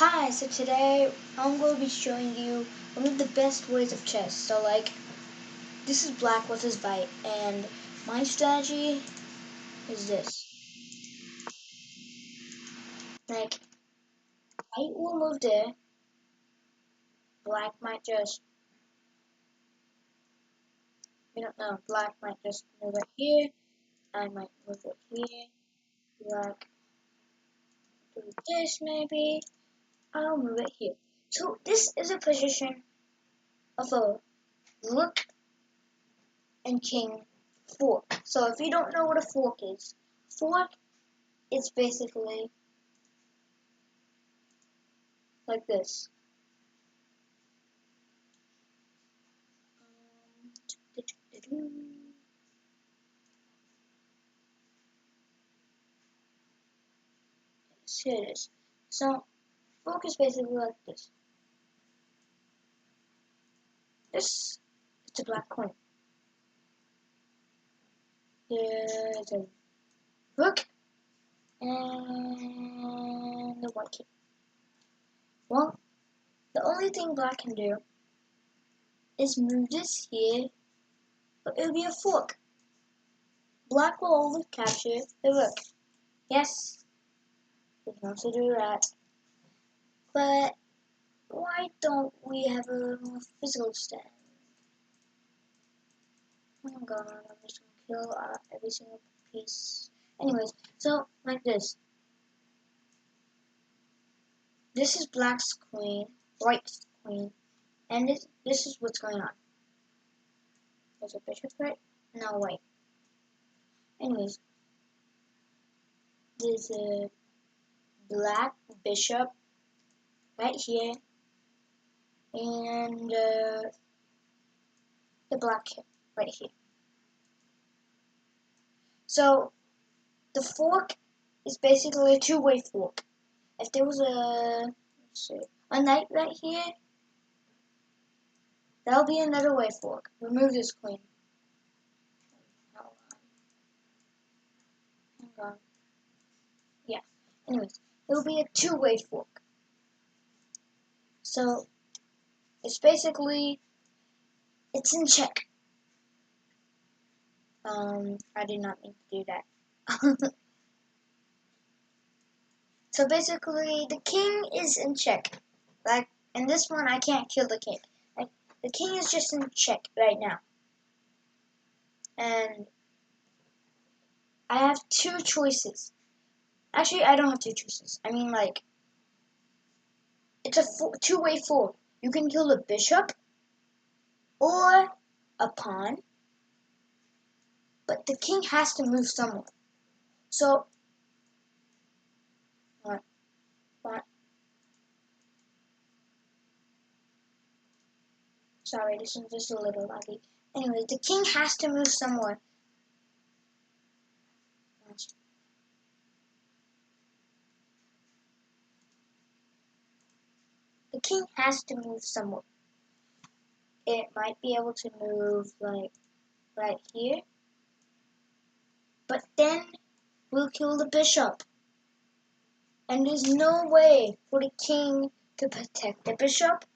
Hi, so today I'm going to be showing you one of the best ways of chess. So this is black versus white, and my strategy is this. Like, white will move there, black might just, black might just move it here, I might move it here, black do this maybe, I'll move it here. So this is a position of a rook and king fork. So if you don't know what a fork is basically like this. Here it is. So fork is basically like this. This is a black coin. There's a rook and the white king. Well, the only thing black can do is move this here, but it'll be a fork. Black will only capture the rook. Yes, we can also do that. But why don't we have a more physical stand? Oh god, I'm just gonna kill every single piece. Anyways, so like this. This is black's queen, white's queen, and this is what's going on. There's a bishop right, now white. Anyways, there's a black bishop right here, and the black king right here. So the fork is basically a two-way fork. If there was a knight right here, that'll be another way fork. Remove this queen. Hang on. Yeah. Anyways, it'll be a two-way fork. So it's basically it's in check. I did not mean to do that. So basically, the king is in check. Like in this one, I can't kill the king. Like, the king is just in check right now, and I have two choices. Actually, I don't have two choices. I mean, like, it's a two-way fork. You can kill the bishop or a pawn, but the king has to move somewhere. So, what? Sorry, this is just a little laggy. Anyway, the king has to move somewhere. The king has to move somewhere. It might be able to move, like, right here. But then we'll kill the bishop. And there's no way for the king to protect the bishop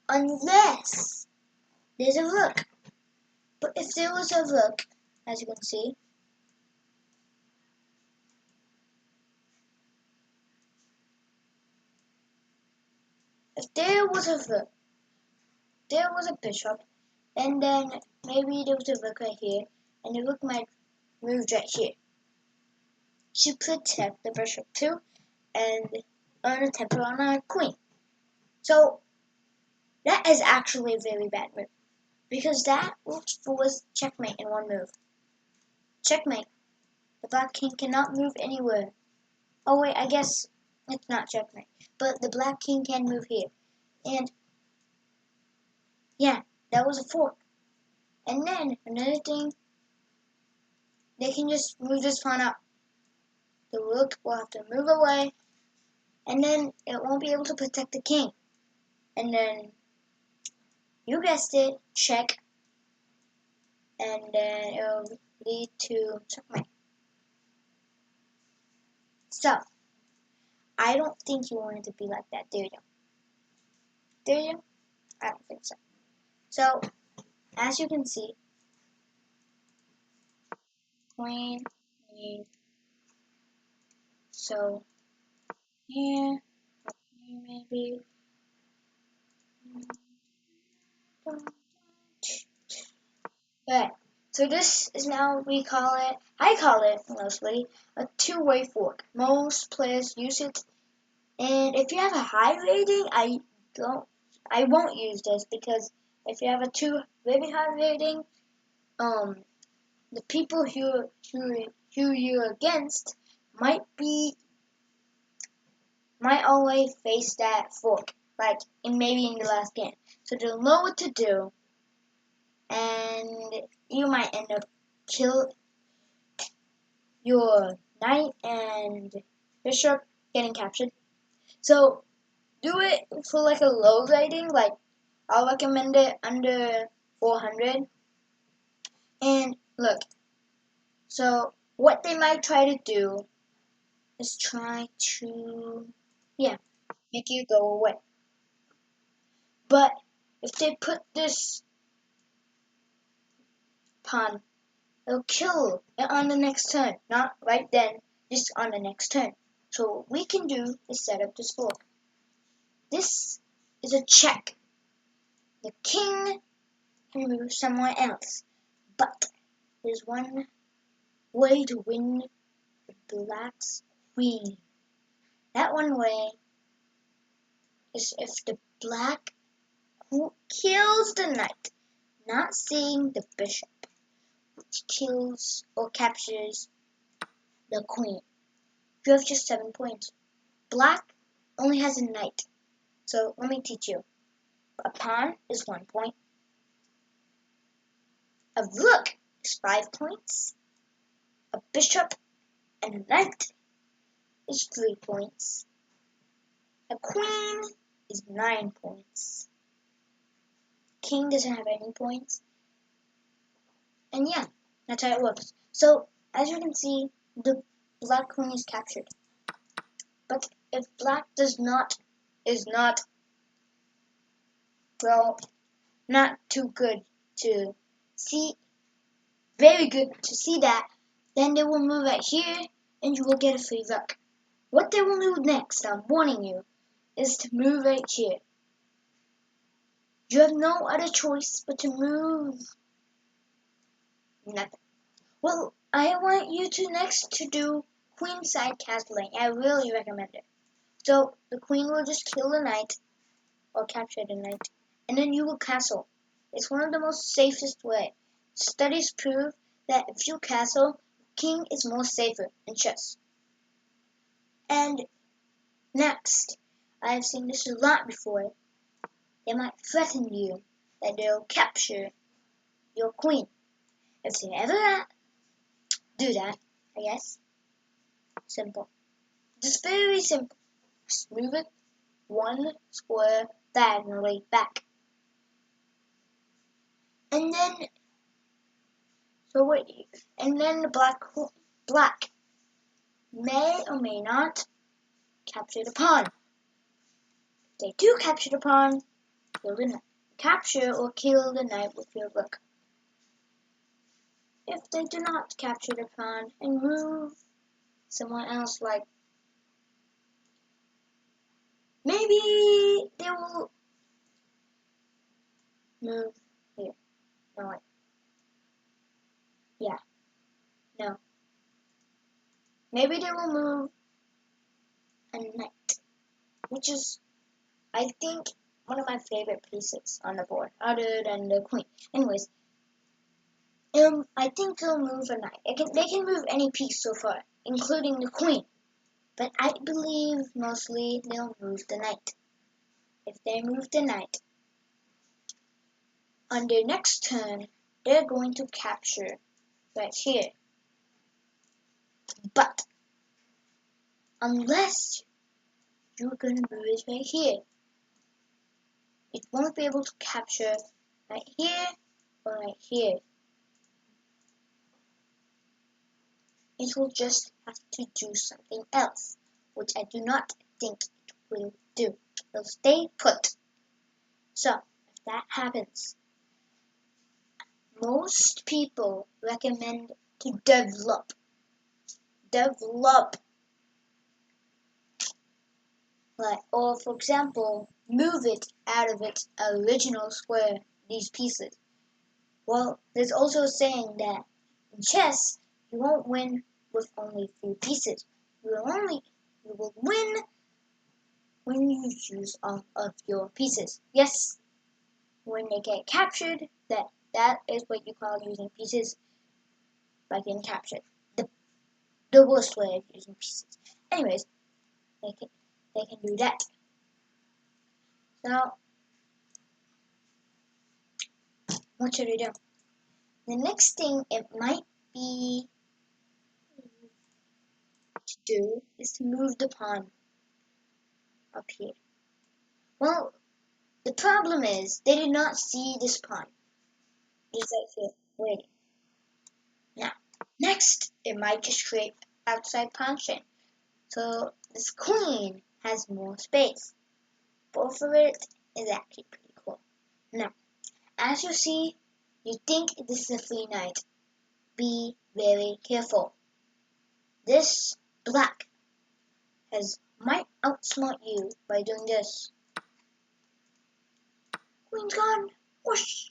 unless there's a rook. But if there was a rook, as you can see, if there was a rook, there was a bishop, and then maybe there was a rook right here, and the rook might move right here to protect the bishop too, and earn a temper on a queen. So that is actually a very bad move, because that will force checkmate in one move. Checkmate. The black king cannot move anywhere. Oh wait, I guess it's not checkmate, but the black king can move here. And yeah, that was a fork. And then another thing, they can just move this pawn up. The rook will have to move away, and then it won't be able to protect the king. And then, you guessed it, check, and then it'll lead to checkmate. So, I don't think you want it to be like that, do you? Do you? I don't think so. So, as you can see, queen, queen. So, here, maybe. Okay, so this is now I call it mostly a two-way fork. Most players use it, and if you have a high rating, I won't use this because if you have a very high rating, the people who you're against might always face that fork, like maybe in the last game, so they'll know what to do, and you might end up kill your knight and bishop getting captured. So do it for like a low rating, like I'll recommend it under 400. And look, so what they might try to do is try to, yeah, make you go away. But if they put this pawn, they'll kill it on the next turn, not right then, just on the next turn. So what we can do is set up this fork. This is a check. The king can move somewhere else, but there's one way to win the black's queen. That one way is if the black kills the knight, not seeing the bishop, which kills or captures the queen. You have just 7 points. Black only has a knight, so let me teach you. A pawn is 1 point. A rook is 5 points. A bishop and a knight is 3 points. A queen is 9 points. King doesn't have any points. And yeah, that's how it works. So, as you can see, the black queen is captured. But if black is not, well, not too good to see, very good to see that, then they will move right here and you will get a free rook. What they will do next, I'm warning you, is to move right here. You have no other choice but to move nothing. Well, I want you to next to do queenside castling. I really recommend it. So the queen will just kill the knight or capture the knight, and then you will castle. It's one of the most safest way. Studies prove that if you castle, king is more safer in chess. And next, I have seen this a lot before. They might threaten you that they'll capture your queen. If they ever do that, I guess, simple. Just very simple. Just move it 1 square diagonally back. And then, the black may or may not capture the pawn. If they do capture the pawn, kill the knight. Capture or kill the knight with your rook. If they do not capture the pawn and move someone else, like maybe they will move here. No, wait. Yeah. No. Maybe they will move a knight, which is, I think, one of my favorite pieces on the board, other than the queen. Anyways, I think they'll move a knight. They can move any piece so far, including the queen. But I believe mostly they'll move the knight. If they move the knight, on their next turn, they're going to capture right here. But unless you're going to move it right here, it won't be able to capture right here or right here. It will just have to do something else, which I do not think it will do. It'll stay put. So, if that happens, most people recommend to develop. Like, or for example, move it out of its original square, these pieces. Well, there's also a saying that in chess, you won't win with only a few pieces. You will win when you use all of your pieces. Yes, when they get captured, that is what you call using pieces by getting captured. The worst way of using pieces. Anyways, they can do that. Now, what should we do? The next thing it might be to do is to move the pawn up here. Well, the problem is they did not see this pawn. It's right here, waiting. Now, next, it might just create outside pawn chain. So this queen has more space. Both of it is actually pretty cool. Now, as you see, you think this is a free knight. Be very careful. This black might outsmart you by doing this. Queen's gone. Whoosh.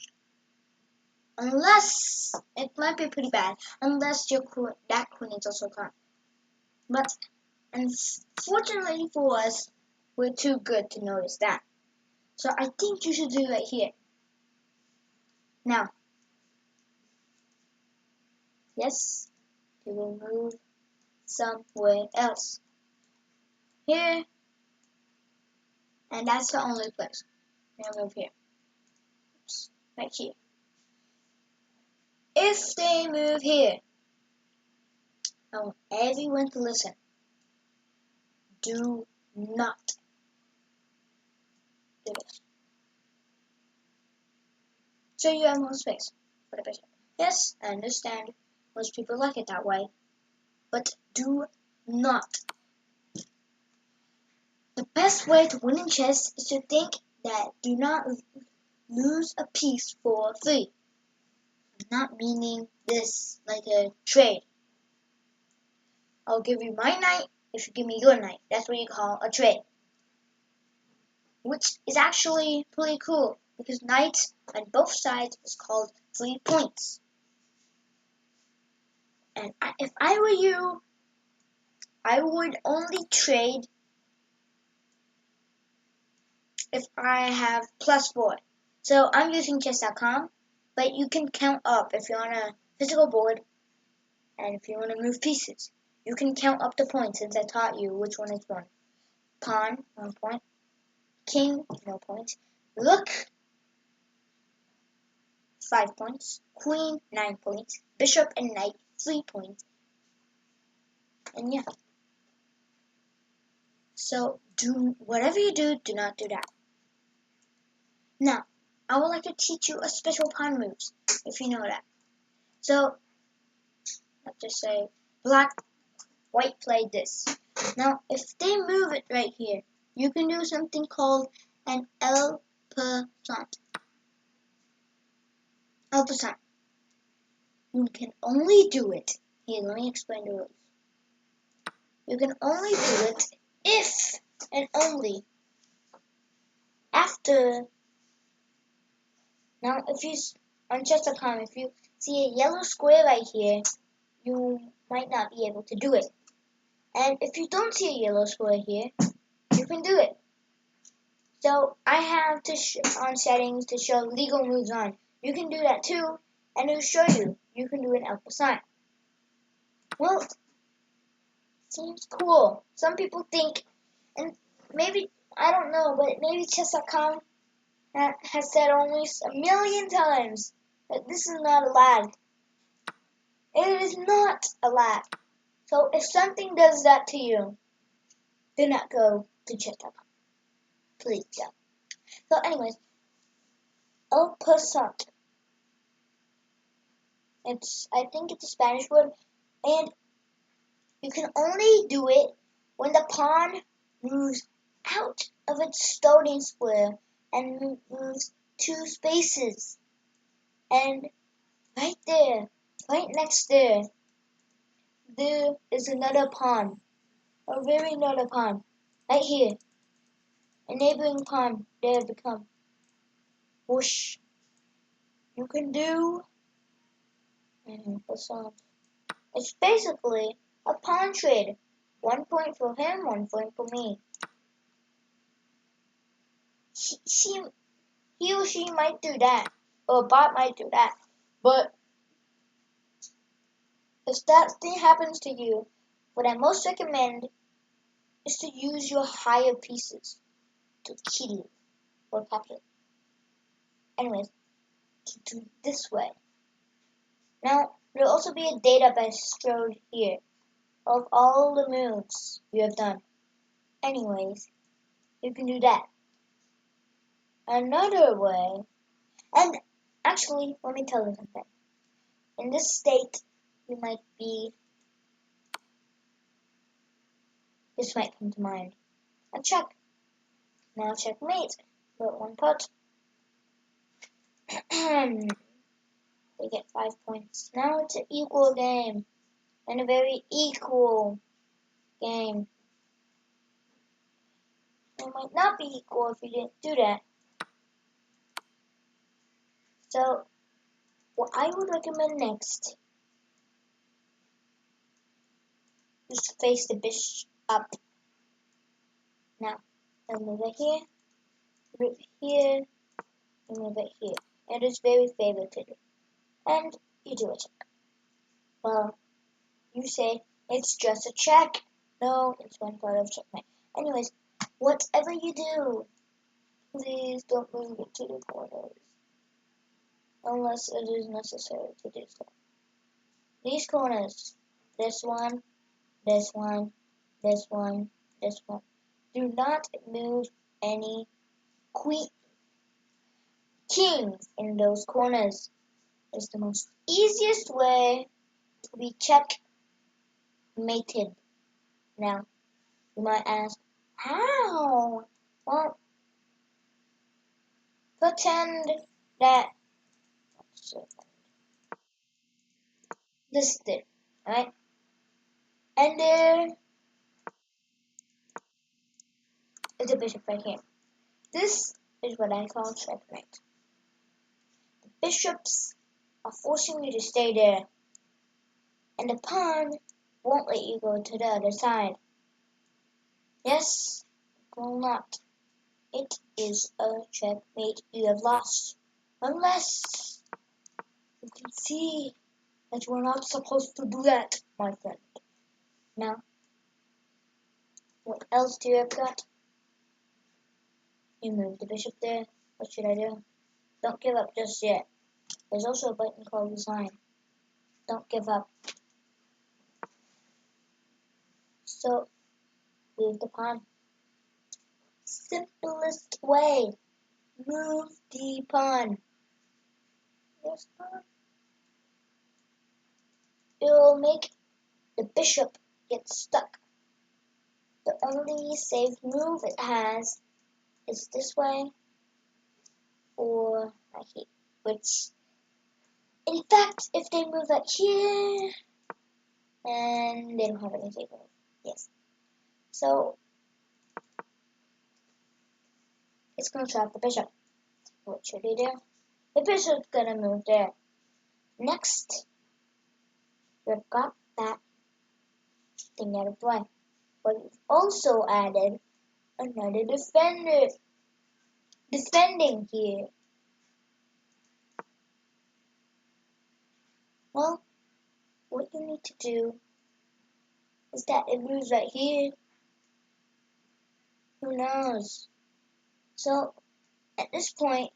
Unless it might be pretty bad. Unless that queen is also gone. But unfortunately for us, we're too good to notice that. So I think you should do it here. Now, yes, we will move somewhere else. Here, and that's the only place. We'll move here. Oops, right here. If they move here, I want everyone to listen. Do not do this. So you have more space for the bishop. Yes, I understand. Most people like it that way. But do not. The best way to win in chess is to think that do not lose a piece for free. I'm not meaning this like a trade. I'll give you my knight if you give me your knight. That's what you call a trade. Which is actually pretty cool because knights on both sides is called 3 points. And if I were you, I would only trade if I have +4. So I'm using chess.com, but you can count up if you're on a physical board and if you want to move pieces. You can count up the points since I taught you which one is one. Pawn, 1 point. King, no points. Rook, 5 points. Queen, 9 points. Bishop and knight, 3 points. And yeah. So do whatever you do not do that. Now, I would like to teach you a special pawn moves, if you know that. So, let's just say white played this. Now, if they move it right here, you can do something called an El Passant. El Passant. You can only do it. Here, let me explain the rules. You can only do it if and only after. Now, if you on chess.com, if you see a yellow square right here, you might not be able to do it. And if you don't see a yellow square here, you can do it. So I have on settings to show legal moves on. You can do that too, and it'll show you. You can do an El Passant. Well, seems cool. Some people think, and maybe, I don't know, but maybe chess.com has said almost 1,000,000 times that this is not allowed. It is not allowed. So if something does that to you, do not go to chess.com. Please don't. So anyways, El Passant. I think it's a Spanish word, and you can only do it when the pawn moves out of its starting square and moves 2 spaces. And right there, right next there is another pawn. A very another pawn. Right here. A neighboring pawn there become. Whoosh. You can do it's basically a pawn trade. 1 point for him, 1 point for me. He or she might do that, or a bot might do that. But if that thing happens to you, what I most recommend is to use your higher pieces to kill or capture. Anyways, to do this way. Now, there will also be a database stored here of all the moves you have done. Anyways, you can do that. Another way, and actually, let me tell you something. In this state, you might be, this might come to mind. A check. Now checkmate. Put 1 pot. They get 5 points. Now it's an equal game. And a very equal game. It might not be equal if you didn't do that. So, what I would recommend next is to face the bishop up. Now, I'll move it here, move it here, and move it here. It is very favorite to do. And you do a check. Well, you say it's just a check. No, it's one part of checkmate. Anyways, whatever you do, please don't move it to the corners. Unless it is necessary to do so. These corners, this one, this one, this one, this one. Do not move any kings in those corners. It's the most easiest way to be checkmated. Now, you might ask, how? Well, pretend that this did, right? And there is a bishop right here. This is what I call checkmate. The bishops are forcing you to stay there, and the pawn won't let you go to the other side. Yes, it will not. It is a checkmate. You have lost. Unless you can see that you are not supposed to do that, my friend. Now, what else do you have got? You move the bishop there. What should I do? Don't give up just yet. There's also a button called design. Don't give up. So, move the pawn. Simplest way. Move the pawn. Yes, pawn. It will make the bishop get stuck. The only safe move it has is this way or right here. Which, in fact, if they move like here, and they don't have any safe move. Yes. So, it's going to trap the bishop. What should he do? The bishop's going to move there. Next, we've got that thing out of the way. But we've also added another defending here. Well, what you need to do is that it moves right here. Who knows? So, at this point,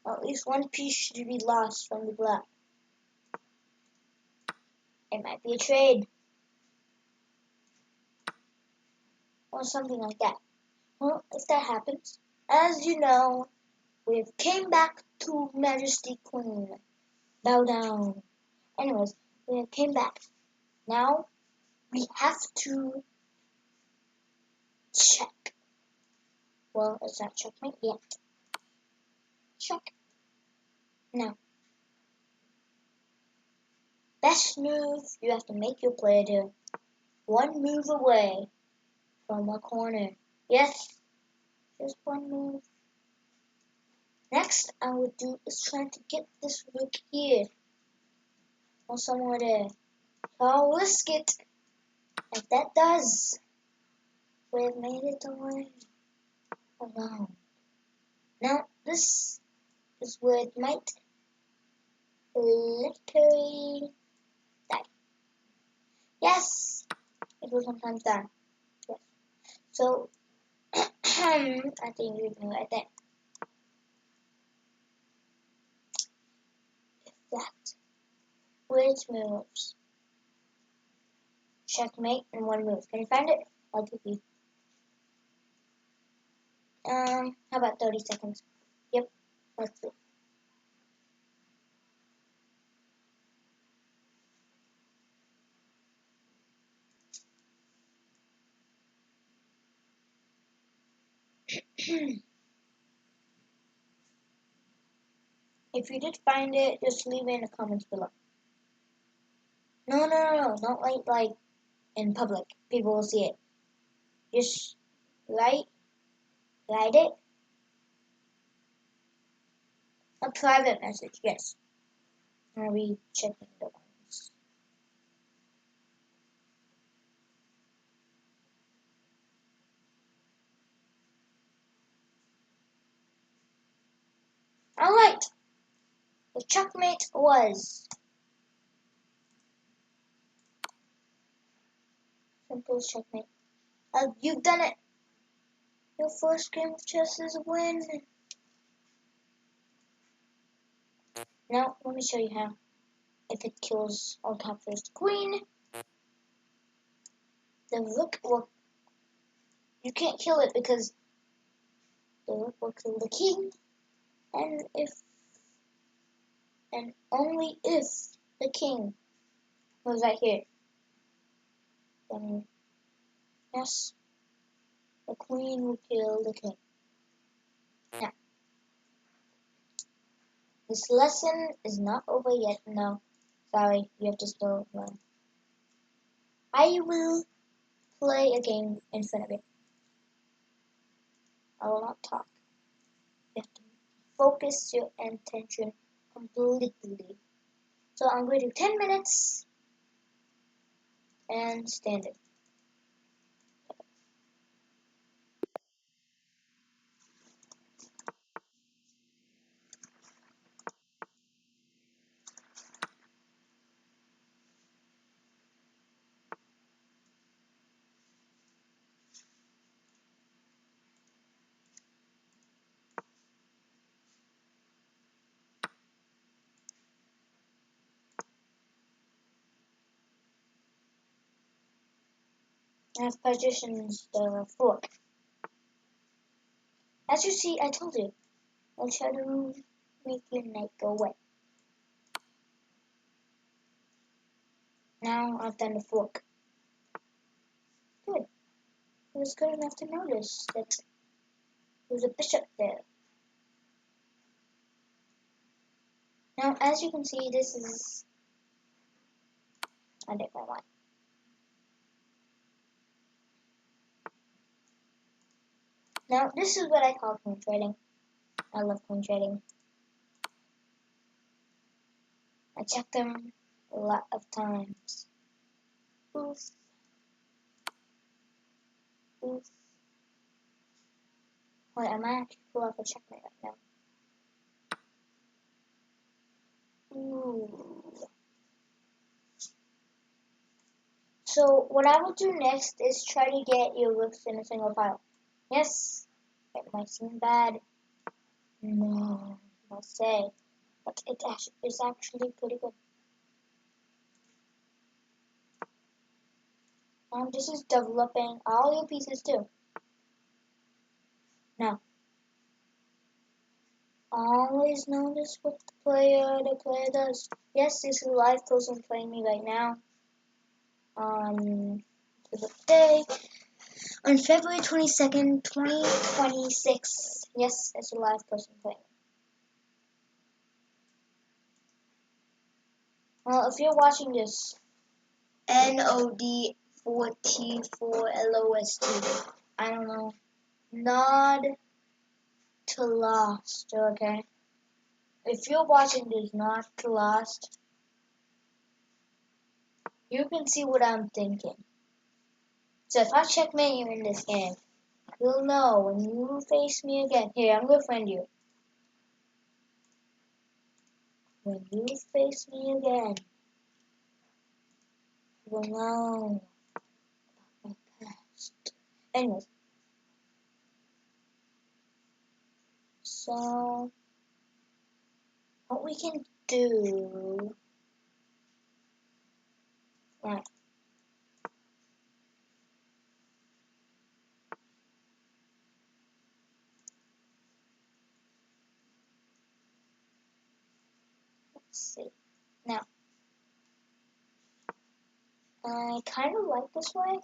at least one piece should be lost from the black. It might be a trade. Or something like that. Well, if that happens, as you know, we've came back to Majesty Queen. Bow down. Anyways, we came back. Now, we have to Check. Well, it's not checkmate yet. Check. Now, best move, you have to make your player do one move away from a corner. Yes, just one move. Next, I will do is trying to get this rook here or somewhere there. So I'll risk it. If that does, we've made it away alone. Now, this is where it might literally die. Yes, it will sometimes die. Yes. So, I think you can like that. If that, which moves? Checkmate in one move. Can you find it? I'll give you. How about 30 seconds? Yep, let's do it. If you did find it, just leave it in the comments below. No, not like in public. People will see it. Just write it. A private message, yes. I'll be checking the ones. Alright. The checkmate was simple checkmate. You've done it. Your first game of chess is a win. Now, let me show you how. If it kills or captures the queen, the rook will... You can't kill it because the rook will kill the king. And only if the king was right here, then yes, the queen will kill the king. Now, this lesson is not over yet. No, sorry, you have to still learn. I will play a game in front of it. I will not talk. You have to focus your attention completely. So I'm going to do 10 minutes and stand it. I have positioned the fork. As you see, I told you, I'll try to make your night go away. Now I've done the fork. Good. He was good enough to notice that there was a bishop there. Now, as you can see, this is a different one. Now, this is what I call queen trading. I love queen trading. I check them a lot of times. Oof. Oof. Wait, I might actually pull off a checkmate right now. Ooh. So, what I will do next is try to get your rooks in a single file. Yes, it might seem bad. No, I'll say. But it is actually pretty good. This is developing all your pieces too. Now, always notice what the player does. Yes, this is a live person playing me right now. To the day. On February 22nd, 2026. Yes, it's a live person playing. Well, if you're watching this, NOD4T4LOST, I don't know, nod to lost, okay? If you're watching this, nod to lost, you can see what I'm thinking. So if I checkmate you in this game, you'll know when you face me again. Here, I'm gonna friend you. When you face me again, you'll know my past. Anyways, so what we can do, right? Let's see. Now, I kind of like this way.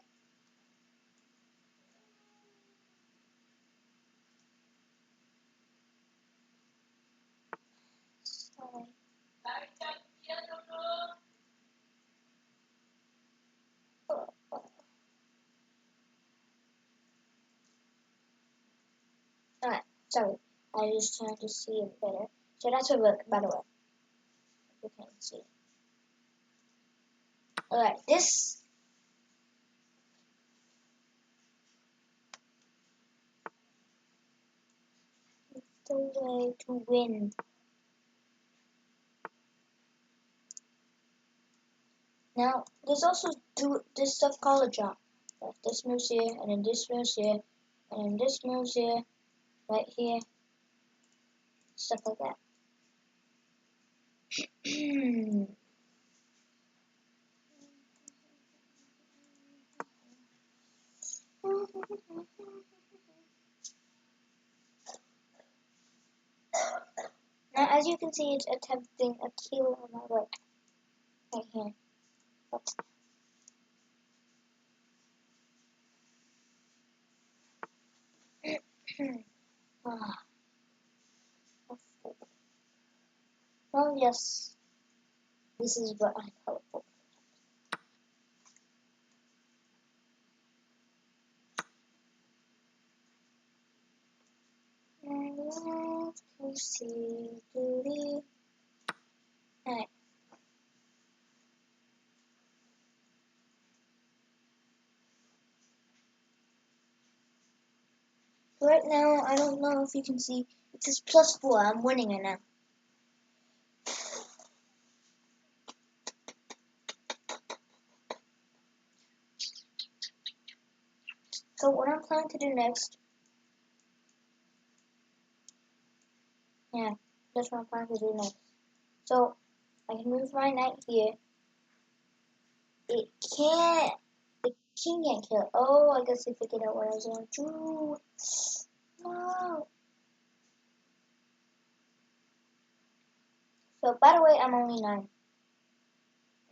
Sorry. Alright, sorry. I just trying to see it better. So that's a look, by the way. You can see. Alright, this is the way to win. Now, there's also this stuff called a jump. Like this moves here, and then this moves here, and then this moves here, right here, stuff like that. Now, as you can see, it's attempting a kill on my right here. Ah, well, yes, this is what I call it. I love to see beauty. Alright. Right now, I don't know if you can see, it says +4. I'm winning it now. So what I'm planning to do next, yeah, that's what I'm planning to do next. So I can move my knight here. It can't, the king can't kill. Oh, I guess they figured out what I was going to do. No. So by the way, I'm only 9.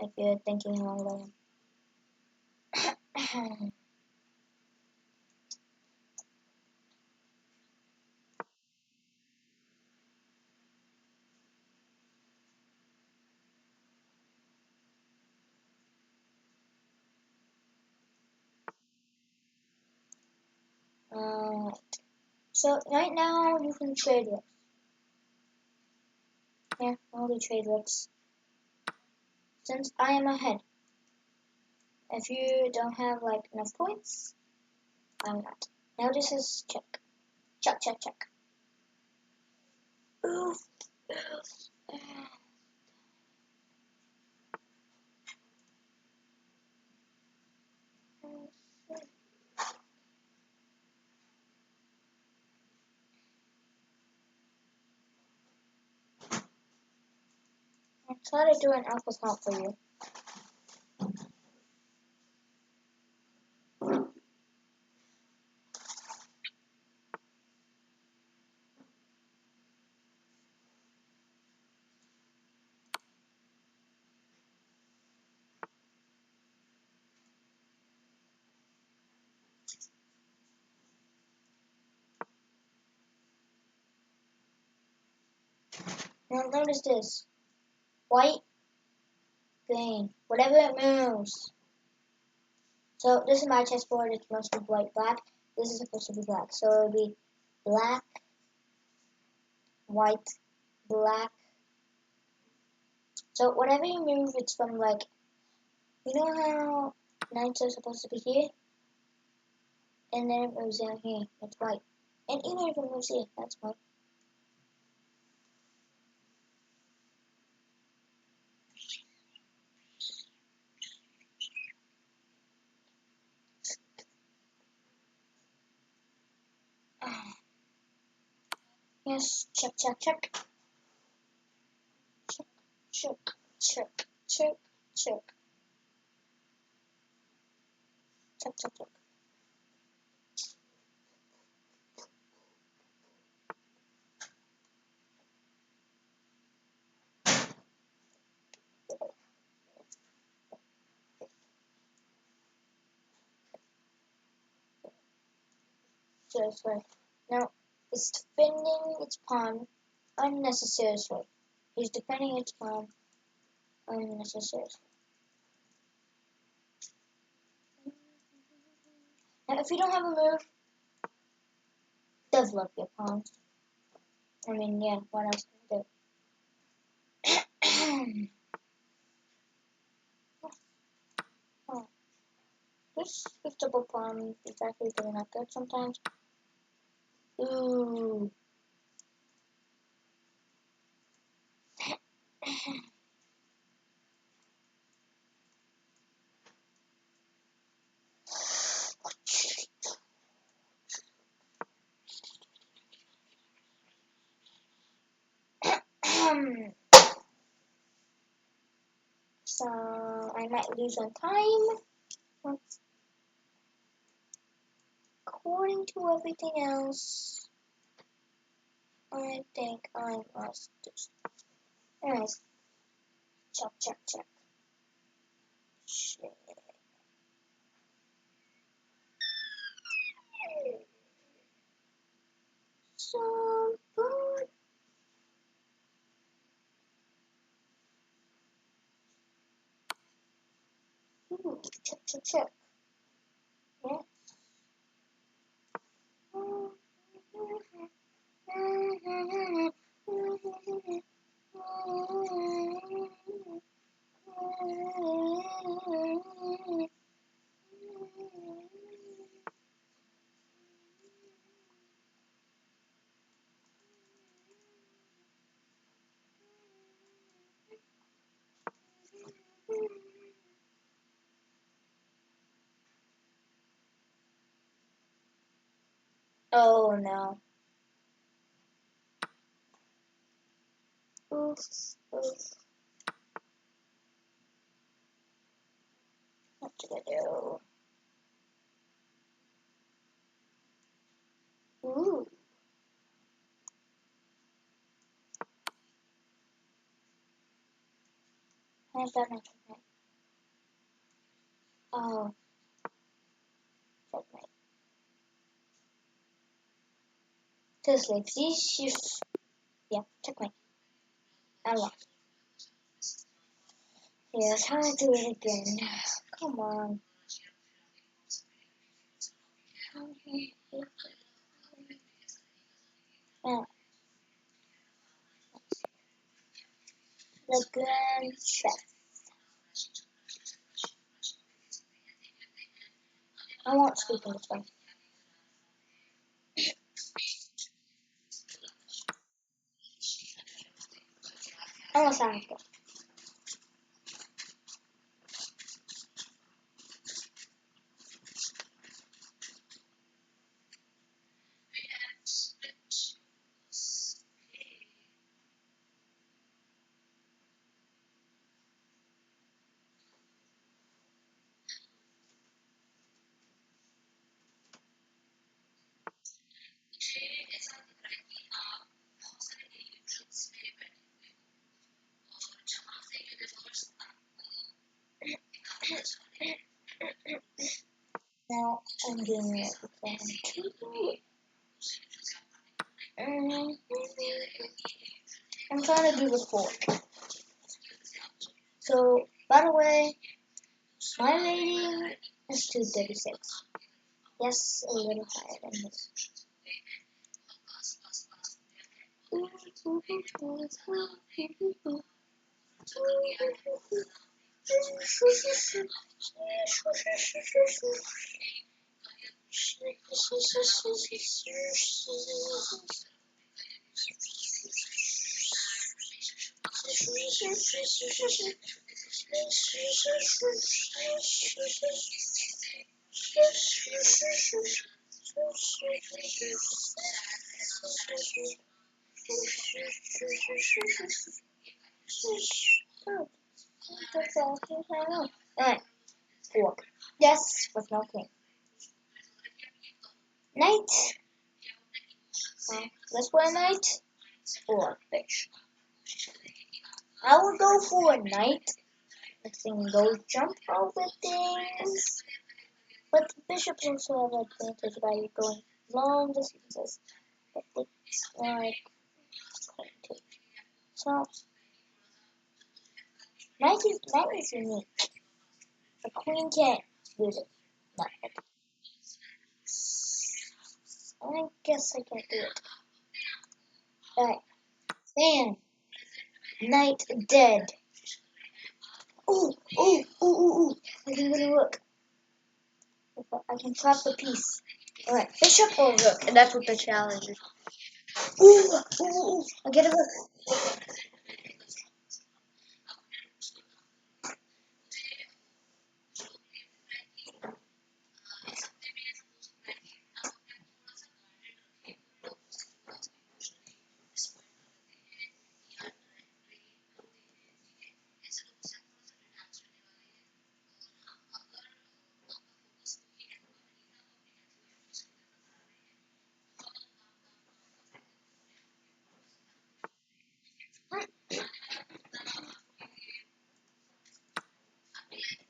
If you're thinking how old I am. So right now you can trade rooks. Yeah, only trade rooks. Since I am ahead. If you don't have like enough points, I'm not. Now this is check. Check, check, check. Oof. I'll try to do an alpha count for you. Now notice this. White, green. Whatever it moves. So this is my chessboard. It's mostly white, black. This is supposed to be black. So it'll be black, white, black. So whatever you move, it's from like, you know how knights are supposed to be here? And then it moves down here. It's white. And even if it moves here, that's white. Yes, check, check, check. Check, check, check, check, check. Check, check, check. Seriously. Now, it's defending its pawn unnecessarily. He's defending its pawn unnecessarily. Now, if you don't have a move, develop your pawn. I mean, yeah, what else can you do? Oh, this double pawn is actually really not good sometimes. Ooh. So I might lose on time. According to everything else, I think I must do. Anyways, check, check, check. Check. So good. Ooh, check, check, check. Yeah. Oh no. Oof, oof. What did I do? Ooh. How's that not checkmate? Oh, checkmate. Seriously, please shift. Yeah, checkmate. I lost. Yes, how I do it again. Come on. Yeah, the grand chef. I won't speak in this way. Unless I have to. Now I'm doing it again. I'm trying to do the 4. So, by the way, my rating is 236. Yes, a little higher than his. Alright, 4. Yes, with no king. Knight. Let's play a knight or fish. I would go for a knight. Next thing goes jump over things. But the bishops also have an advantage by going long distances. But it's like so knight is unique. A queen can't use it. Not it. I guess I can't do it. Alright. Then knight dead. Ooh. I can really look. I can trap the piece. Alright, bishop or rook, and that's what the challenge is. Ooh, I get a rook.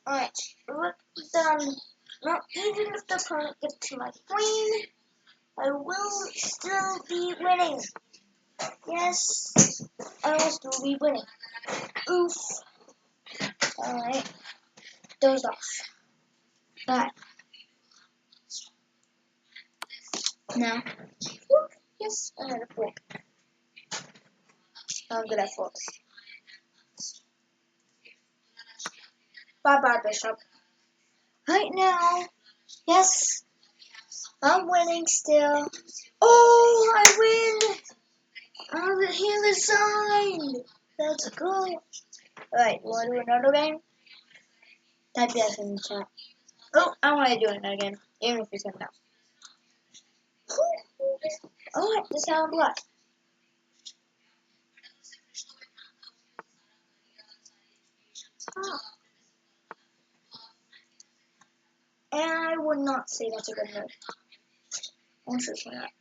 Alright, rook done. Now, even if the opponent gets to my queen, I will still be winning. Yes, I will still be winning. Oof. Alright, dozed off. Alright. Now, yes, I had a 4. I'm good at 4. Bye-bye, bishop. Right now, yes, I'm winning still. Oh, I win! He resigned! Let's go. Alright, you want to do another game? Type yes in the chat. Oh, I want to do it again, even if you said no. Alright, this is how I'm black. And I would not say that's a good move. I'm sure for that.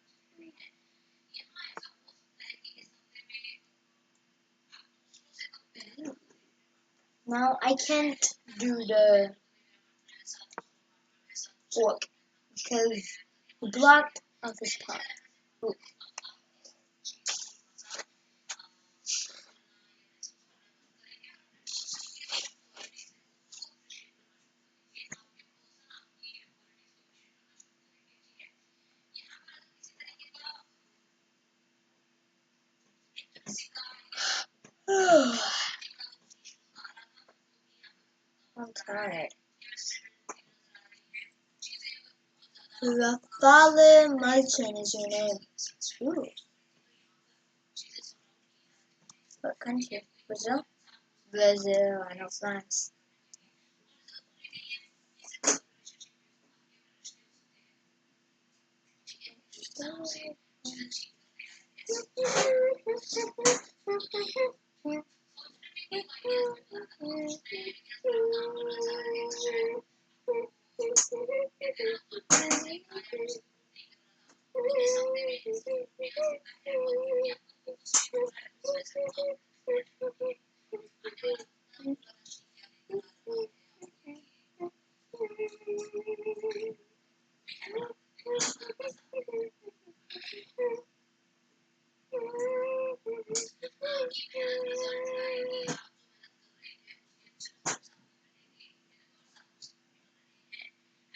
Now I can't do the fork because he blocked off his pawn. Ooh. I'm tired. Rafale Martin is your name. Ooh. What country? Brazil? Brazil, I know France.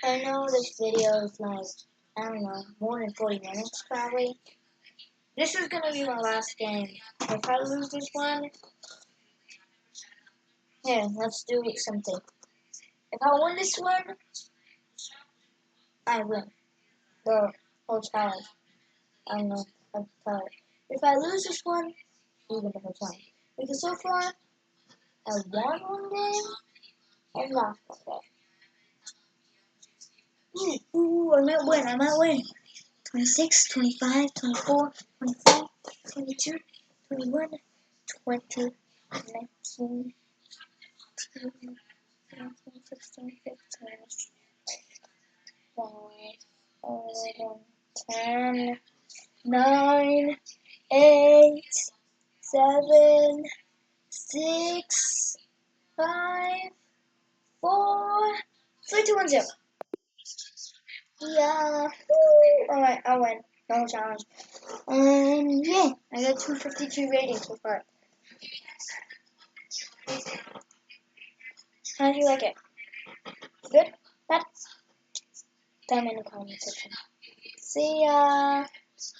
I know this video is like, I don't know, more than 40 minutes probably. This is gonna be my last game. If I lose this one, yeah, let's do something. If I win this one, I win the whole challenge. I don't know, I'm tired. If I lose this one, you win the whole challenge. Because so far, I won one game and lost one game. Ooh, I might win, I might win. 26, 25, 24, 25, 22, 21, 20, 19, 17, 16, 15, 5, 11, 10, 9, 8, 7, 6, 5, 4, 3, 2, 1, 0. Yeah. Alright, I win. The whole challenge. Yeah, I got 252 ratings so far. How do you like it? Good? Bad? Tell me in the comment section. See ya!